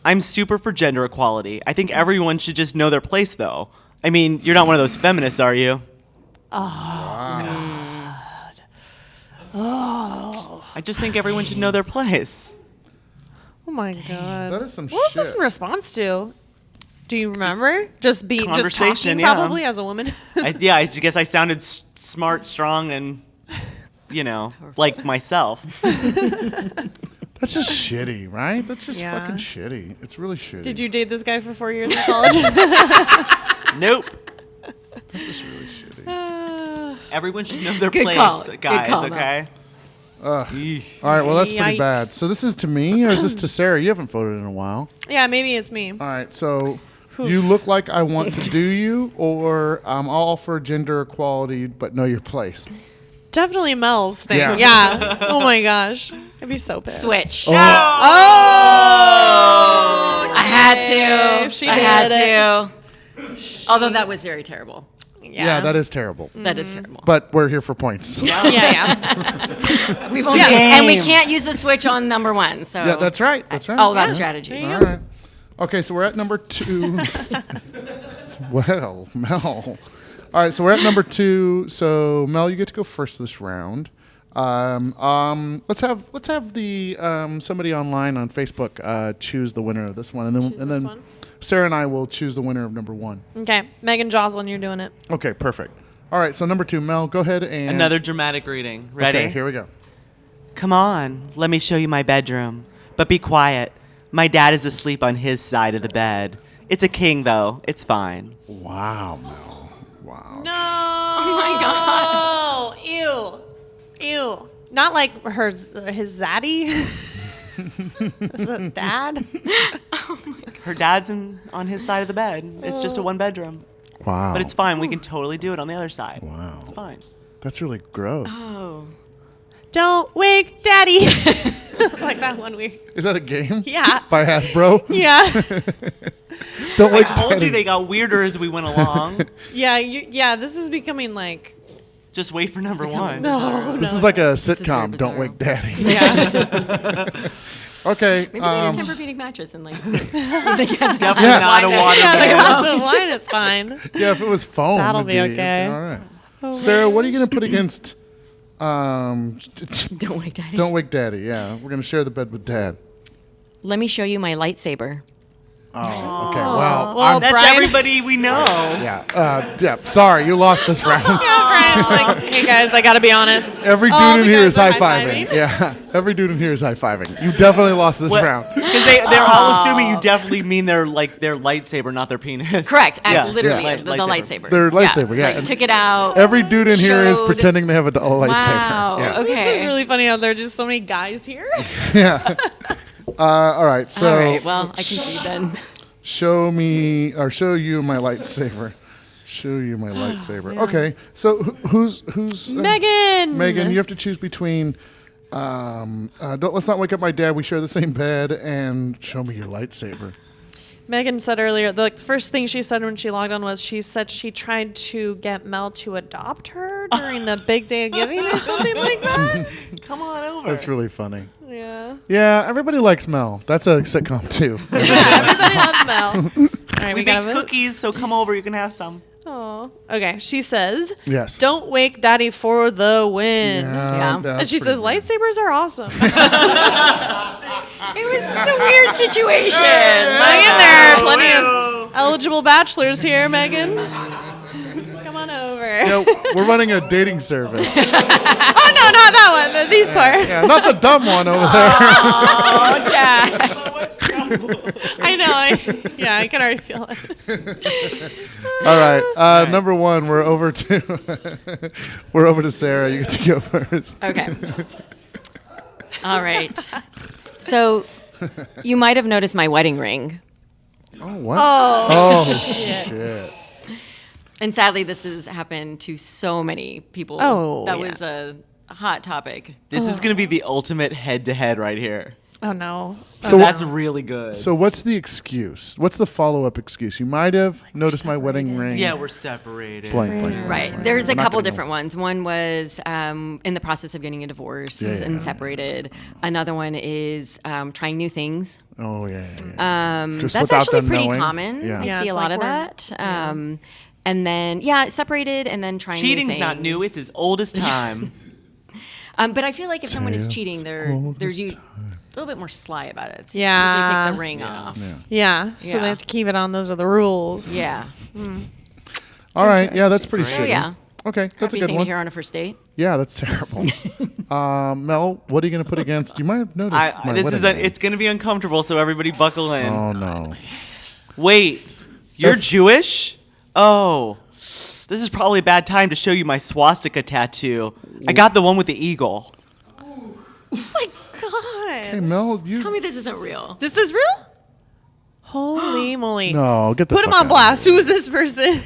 I'm super for gender equality. I think everyone should just know their place, though. I mean, you're not one of those feminists, are you? I just think everyone should know their place. Oh my god. That is some What was shit. this in response to? Do you remember? Just conversation, talking yeah. probably as a woman. I guess I sounded smart, strong, and, like myself. That's just shitty, right? That's just Yeah. fucking shitty. It's really shitty. Did you date this guy for 4 years in college? Nope. That's just really shitty. Everyone should know their Good place, call. Good guys, call, Mel. okay? Eesh. All right, well, that's pretty bad. Yikes. So this is to me, or is this to Sarah? You haven't voted in a while. Yeah, maybe it's me. All right, so You Look Like I Want to Do You, or I'm all for gender equality, but know your place. Definitely Mel's thing. Yeah. Yeah. Oh my gosh. I'd be so pissed. Switch. Oh! I had to. She I had did to. Although that was very terrible. Yeah, that is terrible. That is terrible. But we're here for points. Yeah. We've only, and we can't use the switch on number 1. So Yeah, that's right. That's right. all about strategy. All right. Okay, so we're at number 2. Well, Mel. All right, so we're at number 2. So Mel, you get to go first this round. Let's have the somebody online on Facebook choose the winner of this one, and then this one? Sarah and I will choose the winner of number 1. Okay. Megan Jocelyn, you're doing it. Okay, perfect. All right, so number 2, Mel, go ahead and Another dramatic reading. Ready? Okay, here we go. Come on, let me show you my bedroom. But be quiet. My dad is asleep on his side of the bed. It's a king, though. It's fine. Wow, Mel. Wow. No. Oh my god. Ew. Ew. Not like his zaddy. Is it dad? Her dad's on his side of the bed. It's just a 1-bedroom. Wow. But it's fine. We can totally do it on the other side. Wow. It's fine. That's really gross. Oh. Don't wake daddy. Like that one weird. Is that a game? Yeah. By Hasbro? Yeah. Don't I wake told Daddy. you they got weirder as we went along. Yeah. This is becoming like. Just wait for number 1. No. This is like a is very sitcom. Don't bizarro. wake Daddy. Yeah. Okay. Maybe they need a Tempur-Pedic mattress and like. Definitely Yeah. not a water Yeah, the bed. glass of wine is fine. Yeah, if it was foam, That'll it'd be okay. All right. Sarah, what are you gonna put against? Don't wake daddy. Don't wake Daddy. Yeah, we're gonna share the bed with Dad. Let me show you my lightsaber. Oh, okay. Well, Well, That's Brian- everybody we know. yeah. Sorry, you lost this round. Brian's like, hey guys, I gotta be honest. Every dude All in the here is guys high are fiving. Yeah, every dude in here is high fiving. You definitely lost this round. Because they're all assuming you definitely mean their lightsaber, not their penis. Correct. Yeah. Literally, Yeah. the lightsaber. Their lightsaber, yeah. Like, took it out. Every dude in here is Showed- pretending they have a lightsaber. Wow. Yeah. Okay. This is really funny how there are just so many guys here. Yeah. All right. So All right. Well, I can see then. show you my lightsaber. Show you my lightsaber. Okay. So who's Megan. Megan, you have to choose between let's not wake up my dad. We share the same bed, and show me your lightsaber. Megan said earlier, the first thing she said when she logged on was she said she tried to get Mel to adopt her during the big day of giving or something like that. Come on over. That's really funny. Yeah. Yeah, everybody likes Mel. That's a sitcom too. Yeah, everybody loves Mel. All right, we got baked a cookies, so come over. You can have some. Oh. Okay, she says, Yes. don't wake daddy for the win. Yeah. that's And she pretty says, good. lightsabers are awesome. It was just a weird situation. Hang in there. Plenty of eligible bachelors here, Megan. Come on over. We're running a dating service. Oh, no, not that one. These four. Yeah, not the dumb one over there. Oh, Jack. I know. I can already feel it. All right. Number one, we're over to Sarah. You get to go first. Okay. All right. So you might have noticed my wedding ring. Oh, what? Oh. Shit. And sadly, this has happened to so many people. Oh, that yeah. was a hot topic. This is going to be the ultimate head-to-head right here. Oh, no. So That's really good. So what's the excuse? What's the follow-up excuse? You might have noticed my wedding ring. yeah, we're separated. Blank, blank. Right. There's We're a not couple gonna different ones. One was in the process of getting a divorce Yeah, and yeah. Separated. Another one is trying new things. Oh, yeah. Just That's without actually them pretty knowing. common. Yeah. I Yeah, see a it's lot like of that. And then, separated and then trying new Cheating's things. not new. It's as old as time. But I feel like if someone is Tales cheating, they're a little bit more sly about it. Yeah. Because they take the ring off. Yeah. So Yeah. they have to keep it on. Those are the rules. Yeah. All right. Yeah, that's pretty So shitty. yeah. Okay, that's Happy a good thing to one. hear on a first date. Yeah, that's terrible. Mel, what are you going to put against? You might have noticed my wedding ring. It's going to be uncomfortable, so everybody buckle in. Oh, no. Wait, you're Jewish? Oh, this is probably a bad time to show you my swastika tattoo. I got the one with the eagle. Oh, my God. Hey, Mel, you... Tell me this isn't real. This is real? Holy moly. No, get the Put him fuck on out blast. Who is this person?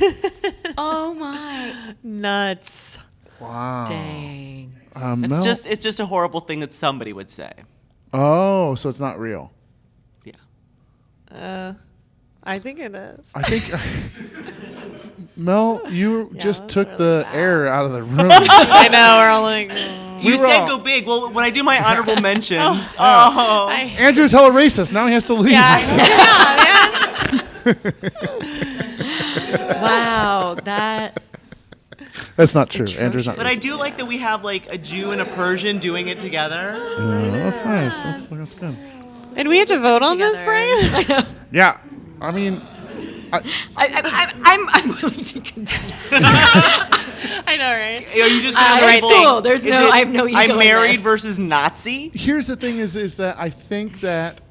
Oh my Nuts. Wow. dang. Mel? It's just a horrible thing that somebody would say. Oh, so it's not real. Yeah. I think it is. I think... Mel, you just that's took really the air out of the room. I know. We're all like, mm. You were said all- go big. Well, when I do my honorable mentions, oh, Andrew's hella racist. Now he has to leave. Yeah, man. Wow, that That's not true. Andrew's not but I racist. do like that we have like a Jew and a Persian doing it together. That's nice. That's good. And we have to vote on this, together. Brian? Yeah. I mean... I'm willing to concede. I know, right? Are you just gonna It's label- cool. There's is no- it I have no ego I'm in married this. versus Nazi. Here's the thing: is that I think that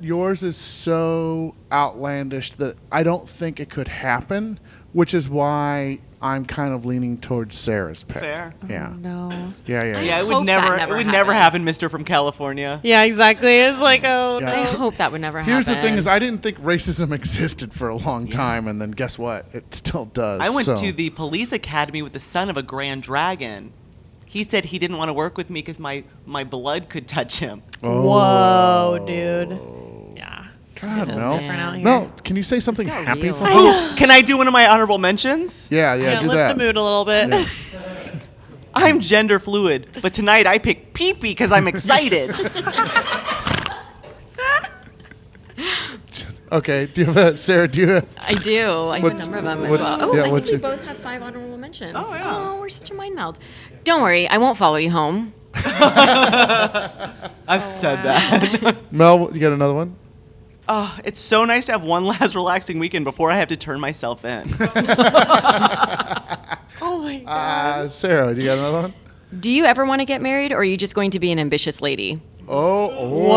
yours is so outlandish that I don't think it could happen, which is why I'm kind of leaning towards Sarah's pick. Fair. Yeah. No. Yeah. Yeah, it hope would never. that It would never never happened. happen, Mister from California. Yeah, exactly. It's like, oh, Yeah. I no. hope that would never happen. Here's the thing: is I didn't think racism existed for a long time, and then guess what? It still does. I went so. to the police academy with the son of a Grand Dragon. He said he didn't want to work with me because my blood could touch him. Whoa, dude. Yeah. God, It's Mel. different out here. Mel, can you say something got happy real. for I me? know. Can I do one of my honorable mentions? Yeah, Yeah, do lift that. the mood a little bit. Yeah. I'm gender fluid, but tonight I picked pee-pee because I'm excited. Okay. Do you have Sarah? Do you have? I do. I have What- a number of them what- as well. Oh, yeah, I what's think we your- both have 5 honorable mentions. Oh, yeah. Oh, we're such a mind meld. Don't worry, I won't follow you home. I've said that. Mel, you got another one? Oh, it's so nice to have one last relaxing weekend before I have to turn myself in. Oh, my God. Sarah, do you got another one? Do you ever want to get married, or are you just going to be an ambitious lady? Oh. Whoa.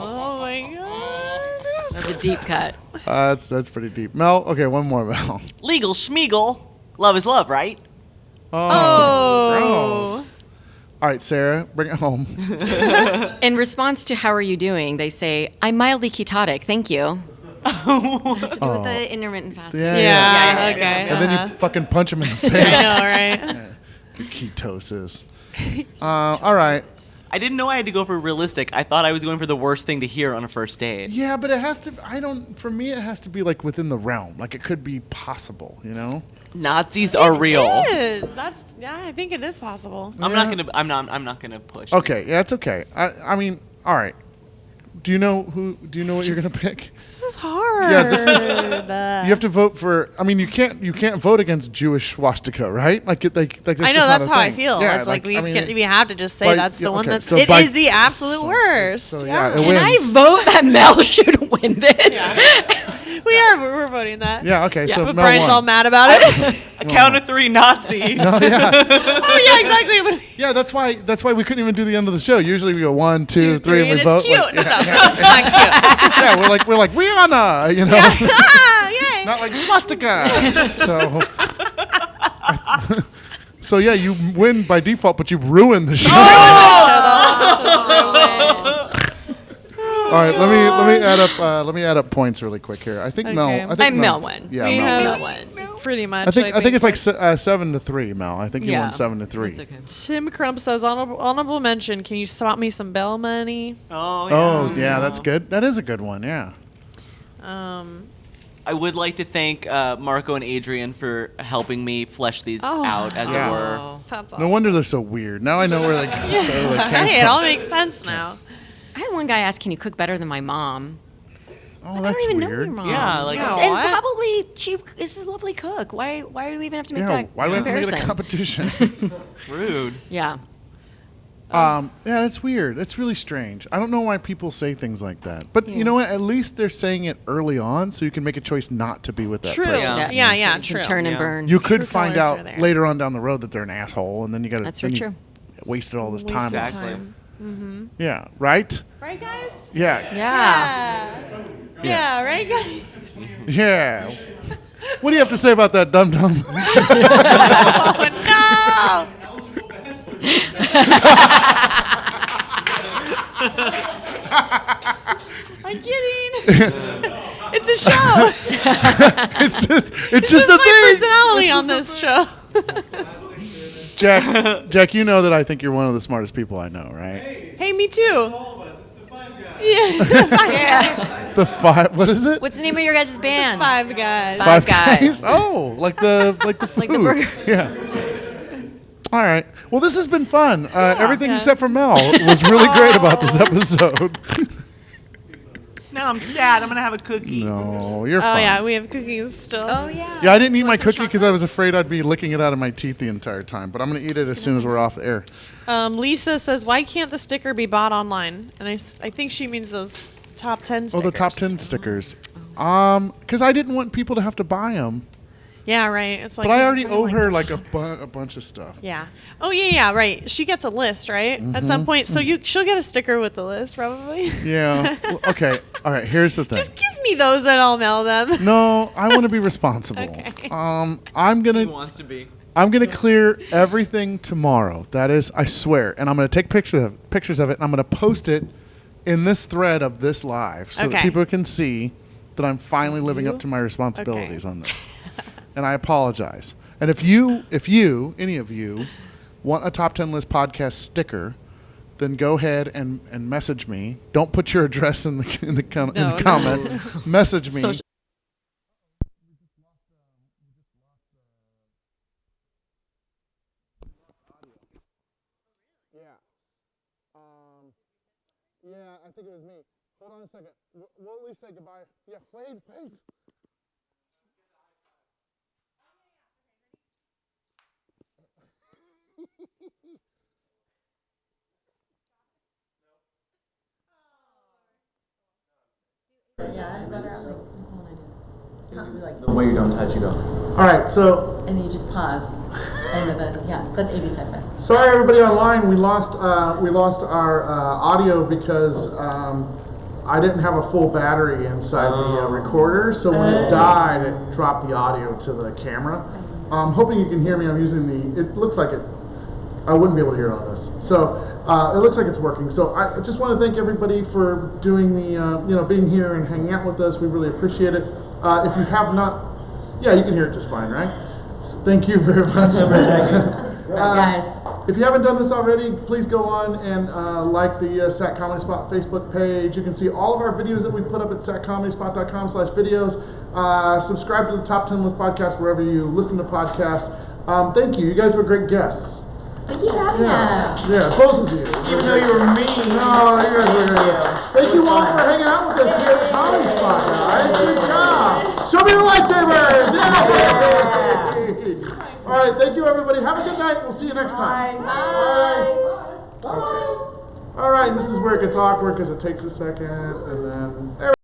Oh, my God. That's a deep cut. That's pretty deep. Mel, okay, one more, Mel. Legal schmeagle. Love is love, right? Oh. Gross. All right, Sarah, bring it home. In response to "How are you doing?" they say, "I'm mildly ketotic, thank you." Has to do with the intermittent fasting. Yeah. Yeah, yeah, okay. And then uh-huh. you fucking punch him in the I face. know, right? Ketosis. All right. I didn't know I had to go for realistic. I thought I was going for the worst thing to hear on a first date. Yeah, but it has to. For me, it has to be like within the realm. Like it could be possible, you know. Nazis are real. It is. I think it is possible. I'm not gonna push. Okay, yeah, it's okay. I mean, all right. Do you know what you're gonna pick? This is hard. Yeah, this is. You have to vote for. I mean, you can't vote against Jewish swastika, right? Like that's I just know not that's a how I thing. feel. Yeah, It's like we I mean, we have to just say like, that's the yeah, one okay, that's so it by- is the absolute so- worst. so, yeah. it Can wins. I vote that Mel should win this? We're voting that. Yeah, okay, so But Mel Brian's won. all mad about it. A count of 3 Nazi. Oh, yeah. Oh yeah, exactly. Yeah, that's why we couldn't even do the end of the show. Usually we go 1, 2, 3, and we and vote. it's cute. Like, and stuff. It's not cute. yeah, we're like Rihanna, you know. Ah, yay. Not like swastika. So yeah, you win by default, but you ruined the show. All right, let me add up points really quick here. I think Okay. Mel. I think Mel won. Yeah, We Mel. have- Mel won. Pretty much. I think it's like 7-3, Mel. I think you Yeah. won 7-3. That's okay. Tim Crump says honorable mention. Can you swap me some bell money? Oh, Oh yeah, that's good. That is a good one. Yeah. I would like to thank Marco and Adrian for helping me flesh these out, as Yeah. it were. Oh. That's awesome. No wonder they're so weird. Now I know where they came Hey, it from. all makes sense now. I had one guy ask, "Can you cook better than my mom?" Oh, I that's don't even know weird. your mom. Yeah, like- No. and What? probably she is a lovely cook. Why do we even have to make Yeah. that Why do we have to make it a comparison? competition? Rude. Yeah. Yeah, that's weird. That's really strange. I don't know why people say things like that. But you know what? At least they're saying it early on, so you can make a choice not to be with that True. person. Yeah. Yeah, You can true. Turn and Yeah. burn. You could True find colors out are there. later on down the road that they're an asshole, and then you got to. That's very true. Wasted all this time. Wasted Exactly. time. Yeah. Right. Right, guys? Yeah. Yeah. Yeah, right, guys? Yeah. What do you have to say about that, dum dum? Oh, no! I'm kidding. It's a show. it's just a My thing. personality on this show. Jack, you know that I think you're one of the smartest people I know, right? Hey, me too. Yeah. The five. What is it? What's the name of your guys' band? Five guys. Five Guys. Oh, like the food. Like the burger. Yeah. All right. Well, this has been fun. Everything Yeah. except for Mel was really great about this episode. Now I'm sad. I'm going to have a cookie. No, you're Oh, fine. yeah, we have cookies still. Oh yeah. Yeah, I didn't eat my Want some cookie because I chocolate? was afraid I'd be licking it out of my teeth the entire time. But I'm going to eat it as soon as we're off air. Lisa says, why can't the sticker be bought online? And I think she means those top 10 stickers. Oh, the top 10 stickers. Because I didn't want people to have to buy them. Yeah, right. It's like, But I already what do owe I her do? like a bunch of stuff. Yeah. Oh, yeah, right. She gets a list, right? At some point. So she'll get a sticker with the list, probably. Yeah. Well, okay. All right. Here's the thing. Just give me those and I'll mail them. No, I want to be responsible. Okay. I'm Who gonna wants to be? clear everything tomorrow. That is, I swear. And I'm gonna take pictures of it, and I'm gonna post it in this thread of this live, so that Okay. people can see that I'm finally living up to my responsibilities on this. And I apologize. And if any of you, want a Top 10 List podcast sticker, then go ahead and message me. Don't put your address in the No. comments. Message me. Social- Yeah, I think it was me. Hold on a second. We'll at least say goodbye. Yeah, Fade. The way you don't touch, you go. All right, so And then you just pause. And then, yeah, that's 80 seconds. sorry everybody online. We lost our audio because I didn't have a full battery inside the recorder, so when it died, it dropped the audio to the camera. I'm hoping you can hear me. I'm using the. It looks like it. I wouldn't be able to hear it on this. So it looks like it's working. So I just want to thank everybody for doing the, being here and hanging out with us. We really appreciate it. If you have not, yeah, you can hear it just fine, right? So thank you very much. Guys. If you haven't done this already, please go on and like the Sac Comedy Spot Facebook page. You can see all of our videos that we put up at saccomedyspot.com/videos. Subscribe to the Top 10 List podcast wherever you listen to podcasts. Thank you. You guys were great guests. Thank you for having us. Yeah, both of you. Even though you were mean. No, you guys were great. Thank you all for hanging out with us here at the Comedy Spot, guys. Good job. Show me the lightsabers. Yay! All right, thank you, everybody. Have a good night. We'll see you next time. Bye. Okay. All right, and this is where it gets awkward because it takes a second, and then.